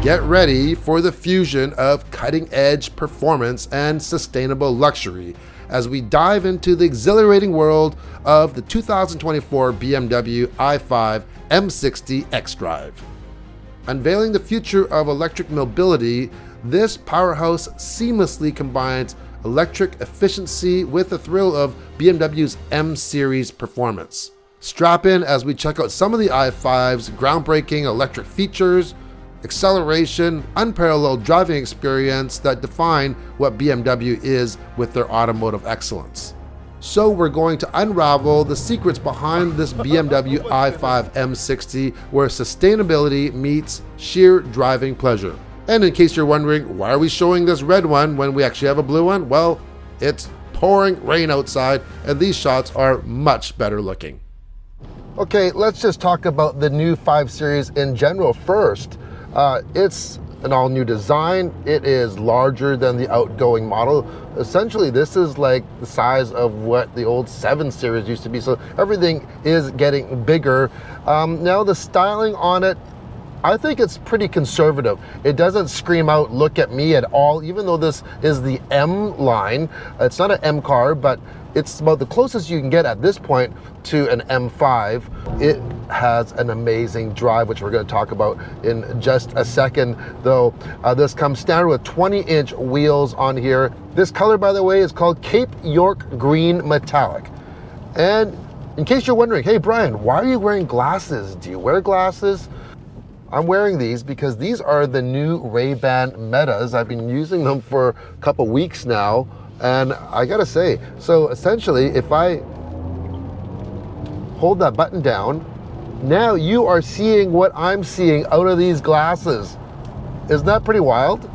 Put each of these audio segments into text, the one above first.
Get ready for the fusion of cutting-edge performance and sustainable luxury as we dive into the exhilarating world of the 2024 BMW i5 M60 xDrive. Unveiling the future of electric mobility, this powerhouse seamlessly combines electric efficiency with the thrill of BMW's M Series performance. Strap in as we check out some of the i5's groundbreaking electric features, acceleration, unparalleled driving experience that define what BMW is with their automotive excellence. So we're going to unravel the secrets behind this BMW i5 M60, where sustainability meets sheer driving pleasure. And in case you're wondering, why are we showing this red one when we actually have a blue one? Well, it's pouring rain outside, and these shots are much better looking. Okay, let's just talk about the new 5 Series in general first. It's an all-new design. It is larger than the outgoing model. Essentially, this is like the size of what the old 7 Series used to be, so everything is getting bigger. Now, the styling on it, I think it's pretty conservative. It doesn't scream out, "Look at me" at all, even though this is the M line. It's not an M car, but it's about the closest you can get at this point to an M5. It has an amazing drive, which we're going to talk about in just a second, though. This comes standard with 20-inch wheels on here. This color, by the way, is called Cape York Green Metallic. And in case you're wondering, hey Brian, why are you wearing glasses? Do you wear glasses? I'm wearing these because these are the new Ray-Ban Metas. I've been using them for a couple weeks now, and I gotta say, so essentially, if I hold that button down, now you are seeing what I'm seeing out of these glasses. Isn't that pretty wild?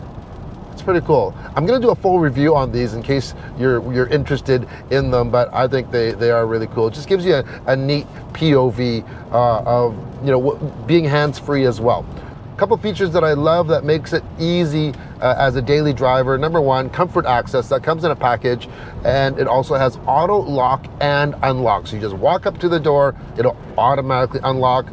It's pretty cool. I'm gonna do a full review on these in case you're interested in them, but I think they are really cool. It just gives you a neat POV of, you know, being hands-free as well. A couple features that I love that makes it easy as a daily driver. Number one, comfort access. That comes in a package, and it also has auto lock and unlock. So you just walk up to the door, it'll automatically unlock.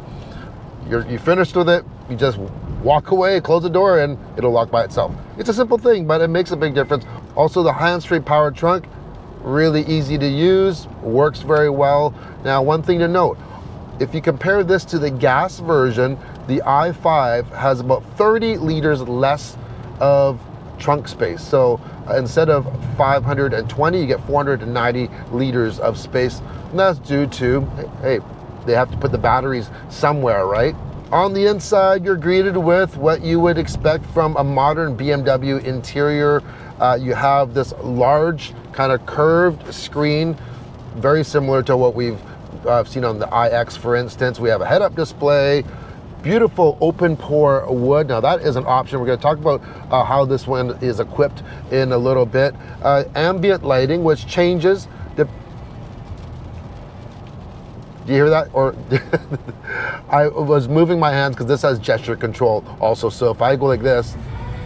You finished with it, you just walk away, close the door, and it'll lock by itself. It's a simple thing, but it makes a big difference. Also, the hands-free power trunk, really easy to use, works very well. Now, one thing to note, if you compare this to the gas version, the i5 has about 30 liters less of trunk space. So instead of 520, you get 490 liters of space. And that's due to, hey, they have to put the batteries somewhere, right? On the inside, you're greeted with what you would expect from a modern BMW interior. You have this large kind of curved screen, very similar to what we've seen on the iX, for instance. We have a head-up display, beautiful open pore wood. Now that is an option. We're going to talk about how this one is equipped in a little bit. Ambient lighting, which changes. Do you hear that? Or I was moving my hands because this has gesture control also. So if I go like this,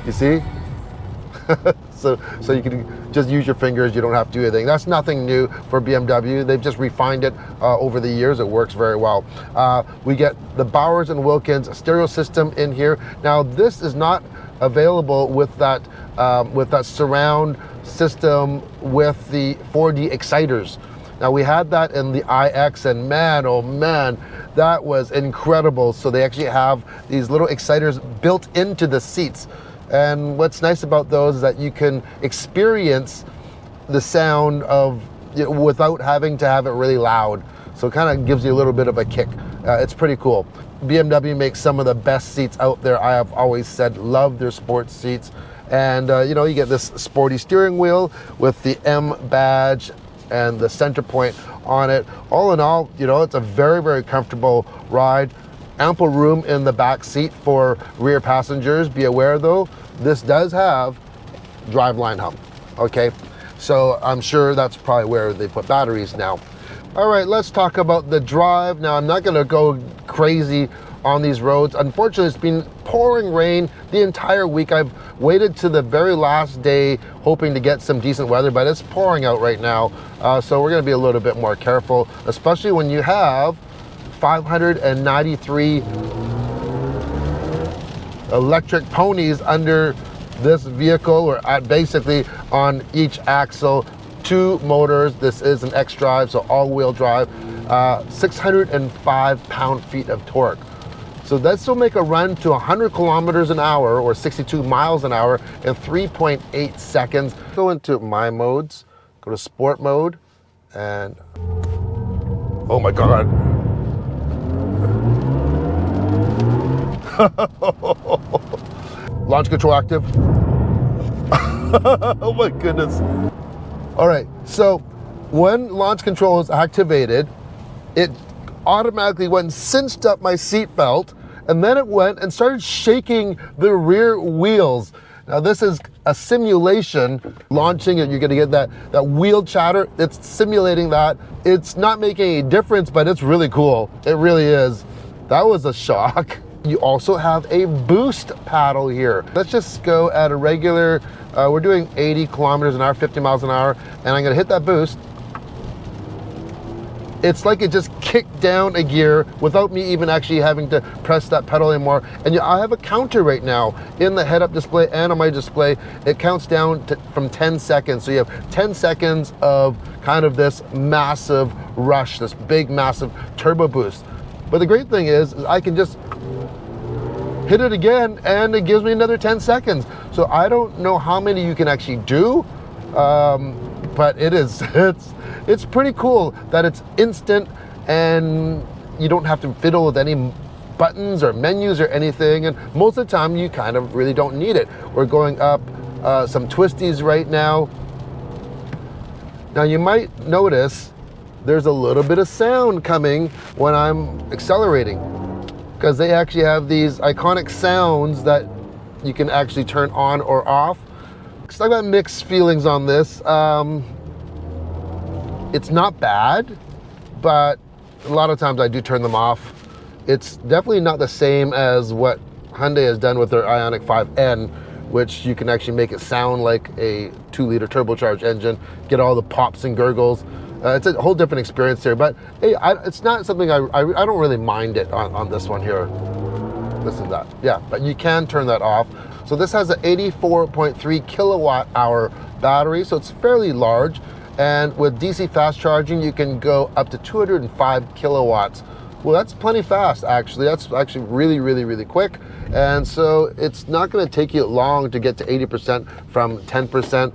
you see? so you can just use your fingers. You don't have to do anything. That's nothing new for BMW. They've just refined it over the years. It works very well. We get the Bowers and Wilkins stereo system in here. Now this is not available with that surround system with the 4D exciters. Now we had that in the iX, and man, oh man, that was incredible. So they actually have these little exciters built into the seats. And what's nice about those is that you can experience the sound of, you know, without having to have it really loud. So it kind of gives you a little bit of a kick. It's pretty cool. BMW makes some of the best seats out there. I have always said, love their sports seats. And you know, you get this sporty steering wheel with the M badge and the center point on it. All in all, you know, it's a very, very comfortable ride. Ample room in the back seat for rear passengers. Be aware though, this does have driveline hub, okay? So I'm sure that's probably where they put batteries now. All right, let's talk about the drive. Now, I'm not gonna go crazy on these roads. Unfortunately, it's been pouring rain the entire week. I've waited to the very last day hoping to get some decent weather, but it's pouring out right now. So we're gonna be a little bit more careful, especially when you have 593 electric ponies under this vehicle, or basically on each axle, 2 motors. This is an xDrive, so all-wheel drive, 605 pound-feet of torque. So this will make a run to 100 kilometers an hour, or 62 miles an hour, in 3.8 seconds. Go into my modes, go to sport mode, and oh my God. Launch control active. Oh my goodness. All right, so when launch control is activated, it automatically went and cinched up my seat belt, and then it went and started shaking the rear wheels. Now this is a simulation. Launching it, you're gonna get that wheel chatter. It's simulating that. It's not making any difference, but it's really cool. It really is. That was a shock. You also have a boost paddle here. Let's just go at a regular, we're doing 80 kilometers an hour, 50 miles an hour, and I'm gonna hit that boost. It's like it just kicked down a gear without me even actually having to press that pedal anymore. And I have a counter right now in the head-up display and on my display. It counts down from 10 seconds. So you have 10 seconds of kind of this massive rush, this big, massive turbo boost. But the great thing is I can just hit it again and it gives me another 10 seconds. So I don't know how many you can actually do, but it's pretty cool that it's instant and you don't have to fiddle with any buttons or menus or anything. And most of the time you kind of really don't need it. We're going up some twisties right now. Now you might notice there's a little bit of sound coming when I'm accelerating, because they actually have these iconic sounds that you can actually turn on or off. So I've got mixed feelings on this. It's not bad, but a lot of times I do turn them off. It's definitely not the same as what Hyundai has done with their Ioniq 5N, which you can actually make it sound like a 2-liter turbocharged engine, get all the pops and gurgles. It's a whole different experience here, but hey, it's not something I don't really mind it on this one here. Listen to that. Yeah, but you can turn that off. So this has an 84.3 kilowatt hour battery, so it's fairly large. And with DC fast charging, you can go up to 205 kilowatts. Well, that's plenty fast, actually. That's actually really, really, really quick. And so it's not gonna take you long to get to 80% from 10%.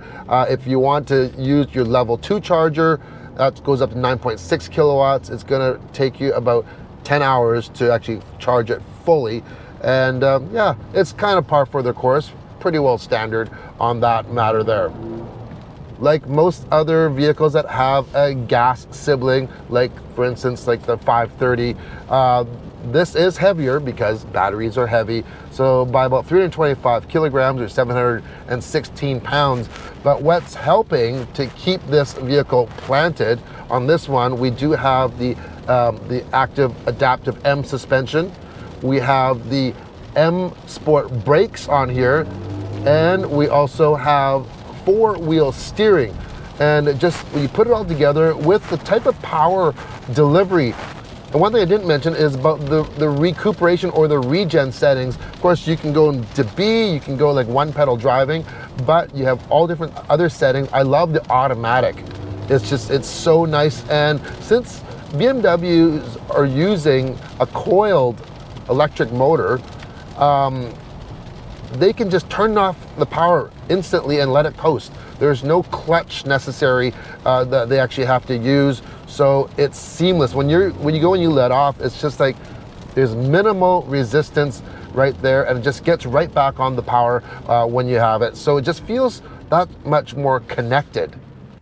If you want to use your level 2 charger, that goes up to 9.6 kilowatts. It's gonna take you about 10 hours to actually charge it fully. And yeah, it's kind of par for the course, pretty well standard on that matter there. Like most other vehicles that have a gas sibling, like for instance, like the 530, this is heavier because batteries are heavy. So by about 325 kilograms or 716 pounds. But what's helping to keep this vehicle planted on this one, we do have the active adaptive M suspension. We have the M Sport brakes on here. And we also have 4-wheel steering. And just when you put it all together with the type of power delivery. And one thing I didn't mention is about the recuperation or the regen settings. Of course, you can go into B, you can go like one pedal driving, but you have all different other settings. I love the automatic. It's so nice. And since BMWs are using a coiled electric motor, they can just turn off the power instantly and let it coast. There's no clutch necessary that they actually have to use, so it's seamless. When you go and you let off, it's just like there's minimal resistance right there, and it just gets right back on the power when you have it. So it just feels that much more connected.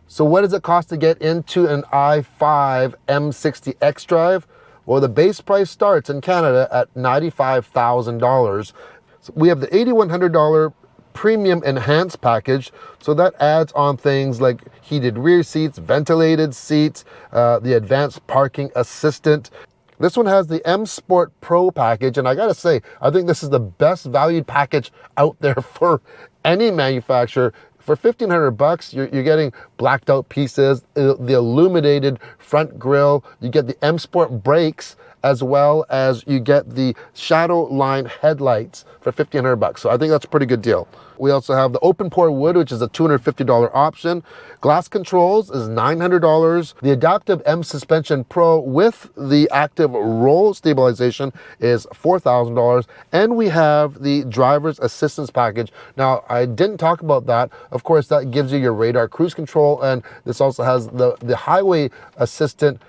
So what does it cost to get into an i5 M60 xDrive? Well, the base price starts in Canada at $95,000. So we have the $8,100 premium enhanced package, so that adds on things like heated rear seats, ventilated seats, the advanced parking assistant. This one has the M Sport Pro package, and I gotta say, I think this is the best valued package out there for any manufacturer. For $1,500, you're getting blacked out pieces, the illuminated front grille, you get the M Sport brakes, as well as you get the shadow line headlights for $1,500. So I think that's a pretty good deal. We also have the open pore wood, which is a $250 option. Glass controls is $900. The adaptive M suspension pro with the active roll stabilization is $4,000. And we have the driver's assistance package. Now, I didn't talk about that. Of course, that gives you your radar cruise control, and this also has the highway assistant.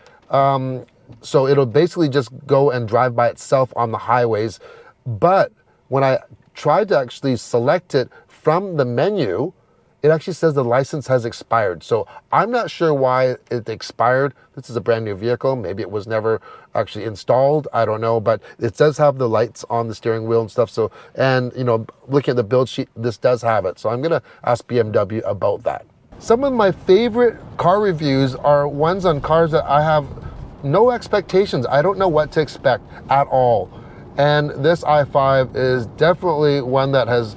So it'll basically just go and drive by itself on the highways. But when I tried to actually select it from the menu, it actually says the license has expired. So I'm not sure why it expired. This is a brand new vehicle. Maybe it was never actually installed. I don't know, but it does have the lights on the steering wheel and stuff. So, and you know, looking at the build sheet, this does have it. So I'm gonna ask BMW about that. Some of my favorite car reviews are ones on cars that I have no expectations. I don't know what to expect at all. And this i5 is definitely one that has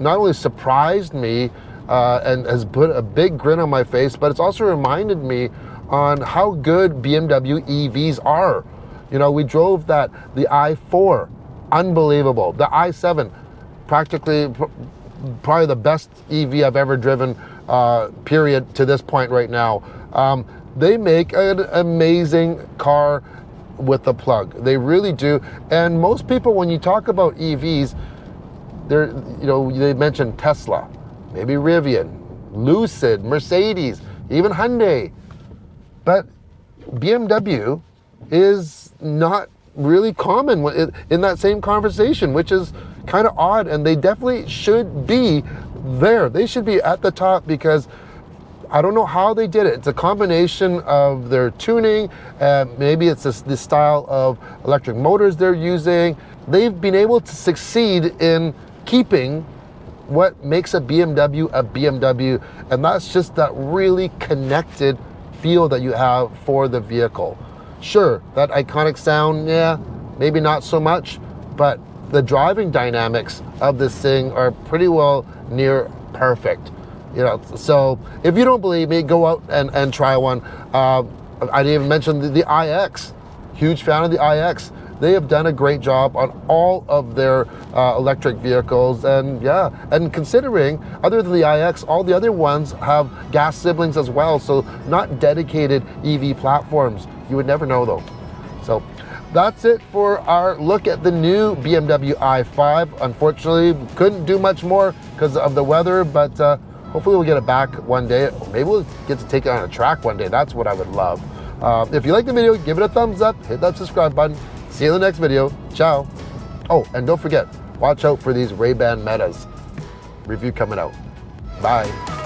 not only surprised me and has put a big grin on my face, but it's also reminded me on how good BMW EVs are. You know, we drove the i4, unbelievable. The i7, practically probably the best EV I've ever driven, period, to this point right now. They make an amazing car with the plug. They really do. And most people, when you talk about EVs, they mention Tesla, maybe Rivian, Lucid, Mercedes, even Hyundai. But BMW is not really common in that same conversation, which is kind of odd. And they definitely should be there. They should be at the top, because I don't know how they did it. It's a combination of their tuning, maybe it's the style of electric motors they're using. They've been able to succeed in keeping what makes a BMW, and that's just that really connected feel that you have for the vehicle. Sure, that iconic sound, yeah, maybe not so much, but the driving dynamics of this thing are pretty well near perfect. You know, so if you don't believe me, go out and try one. I didn't even mention the iX. Huge fan of the iX. They have done a great job on all of their electric vehicles, and yeah, and considering other than the iX, all the other ones have gas siblings as well, so not dedicated EV platforms. You would never know though. So that's it for our look at the new BMW i5. Unfortunately, couldn't do much more because of the weather, but hopefully we'll get it back one day. Maybe we'll get to take it on a track one day. That's what I would love. If you like the video, give it a thumbs up, hit that subscribe button. See you in the next video. Ciao. Oh, and don't forget, watch out for these Ray-Ban Metas. Review coming out. Bye.